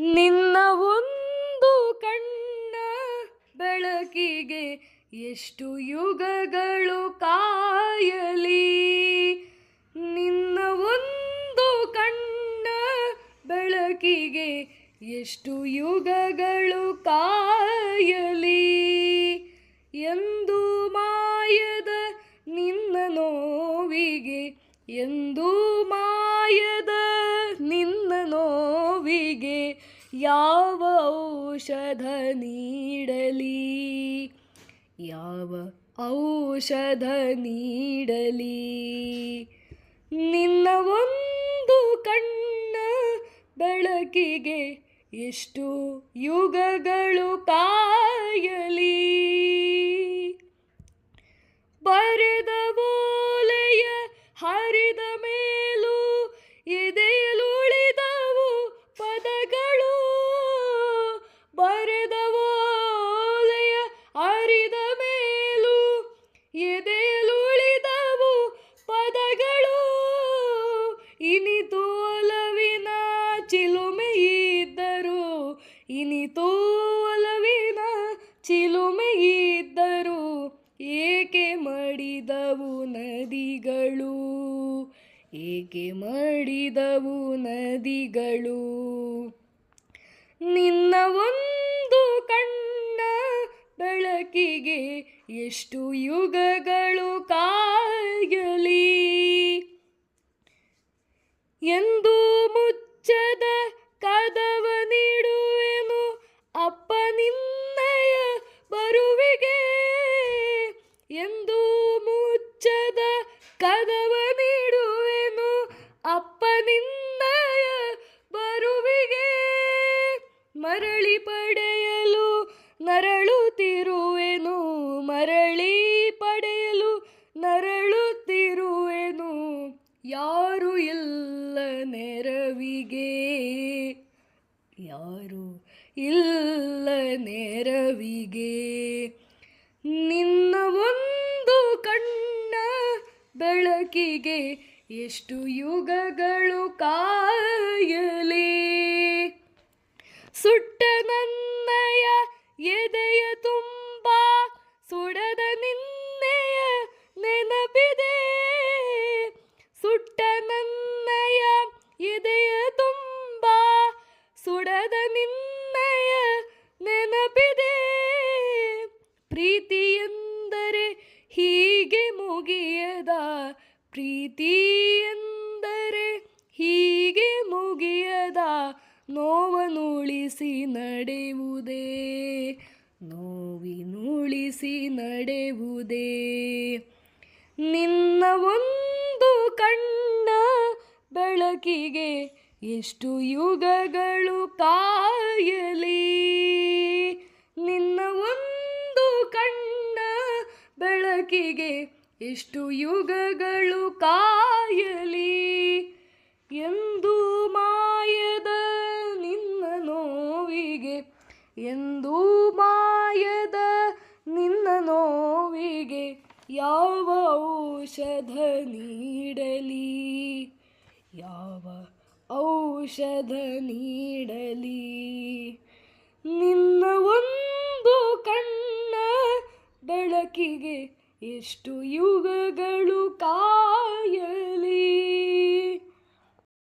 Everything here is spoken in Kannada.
ನಿನ್ನ ಒಂದು ಕಣ್ಣ ಬೆಳಕಿಗೆ ಎಷ್ಟು ಯುಗಗಳು ಕಾಯಲಿ. ನಿನ್ನ ಒಂದು ಕಣ್ಣ ಬೆಳಕಿಗೆ ಎಷ್ಟು ಯುಗಗಳು ಕಾಯಲಿ. ಎಂದು ಮಾಯದ ನಿನ್ನ ನೋವಿಗೆ, ಎಂದು ಮಾಯದ ನಿನ್ನ ನೋವಿಗೆ ಯಾವ ಔಷಧ ನೀಡಲಿ, ಯಾವ ಔಷಧ ನೀಡಲಿ. ನಿನ್ನ ಒಂದು ಕಣ್ಣ ಬೆಳಕಿಗೆ ಎಷ್ಟು ಯುಗಗಳು ಕಾಯಲಿ. ಬರೆದ ಓಲೆಯ ಹರಿದ ಮೇಲೂ ಎದೆಯಲುಳಿದವು ಪದಗಳು. ಬರೆದ ಓಲೆಯ ಹರಿದ ಮೇಲೂ ಎದೆಯಲುಳಿದವು ಪದಗಳು. ಇನಿತು ಒಲವಿನ ಚಿಲುಮೆಯಿದ್ದರು, ಇನಿತು ಒಲವಿನ ಚಿಲುಮೆಯಿದ್ದರು, ಏಕೆ ಮಡಿದವು ನದಿಗಳು, ಏಕೆ ಮಡಿದವು ನದಿಗಳು. ನಿನ್ನ ಒಂದು ಕಣ್ಣ ಬೆಳಕಿಗೆ ಎಷ್ಟು ಯುಗಗಳು ಕಾಯಲಿ. ಎಂದು ಮುಚ್ಚದ ಕದವ ನೀಡುವೆನು ಅಪ್ಪ ನಿನ್ನಯ ಬರುವಿಗೆ. ಎಂದು ಮುಚ್ಚದ ಕದವ ನೀಡುವೆನು ಅಪ್ಪ ನಿನ್ನಯ ಬರುವಿಗೆ. ಮರಳಿ ಪಡೆಯಲು ನರಳುತ್ತಿರುವೆನು, ಮರಳಿ ಪಡೆಯಲು ನರಳುತ್ತಿರುವೆನು, ಯಾರು ಇಲ್ಲ ನೆರವಿಗೆ, ಯಾರು ಇಲ್ಲ ನೆರವಿಗೆ. ನಿನ್ನ ಒಂದು ಕಣ್ಣ ಬೆಳಕಿಗೆ ಎಷ್ಟು ಯುಗಗಳು ಕಾಯಲಿ. ಸುಟ್ಟ ನನ್ನಯ ಎದೆಯ ತುಂಬ ಸುಡದ ನಿನ್ನೆಯ ನೆನಪಿದೆ. ಸುಟ್ಟ ನನ್ನಯ ಎದೆಯ ತುಂಬ ಸುಡದ ನಿನ್ನಯ ನೆನಪಿದೆ. ಪ್ರೀತಿ ಎಂದರೆ ಹೀಗೆ ಮುಗಿಯದ, ಪ್ರೀತಿ ಎಂದರೆ ಹೀಗೆ ಮುಗಿಯದ, ನೋವನುಳಿಸಿ ನಡೆಯುವುದೇ, ನೋವಿನುಳಿಸಿ ನಡೆಯುವುದೇ. ನಿನ್ನ ಒಂದು ಕಣ್ಣ ಬೆಳಕಿಗೆ ಎಷ್ಟು ಯುಗಗಳು ಕಾಯಲಿ. ನಿನ್ನ ಒಂದು ಕಣ್ಣ ಬೆಳಕಿಗೆ ಎಷ್ಟು ಯುಗಗಳು ಕಾಯಲಿ. ಎಂದು ಮಾಯದ ನಿನ್ನ ನೋವಿಗೆ, ಎಂದು ಮಾಯದ ನಿನ್ನ ನೋವಿಗೆ ಯಾವ ಔಷಧ ನೀಡಲಿ, ಯಾವ ಔಷಧ ನೀಡಲಿ. ನಿನ್ನ ಒಂದು ಕಣ್ಣ ಬೆಳಕಿಗೆ ಎಷ್ಟು ಯುಗಗಳು ಕಾಯಲಿ.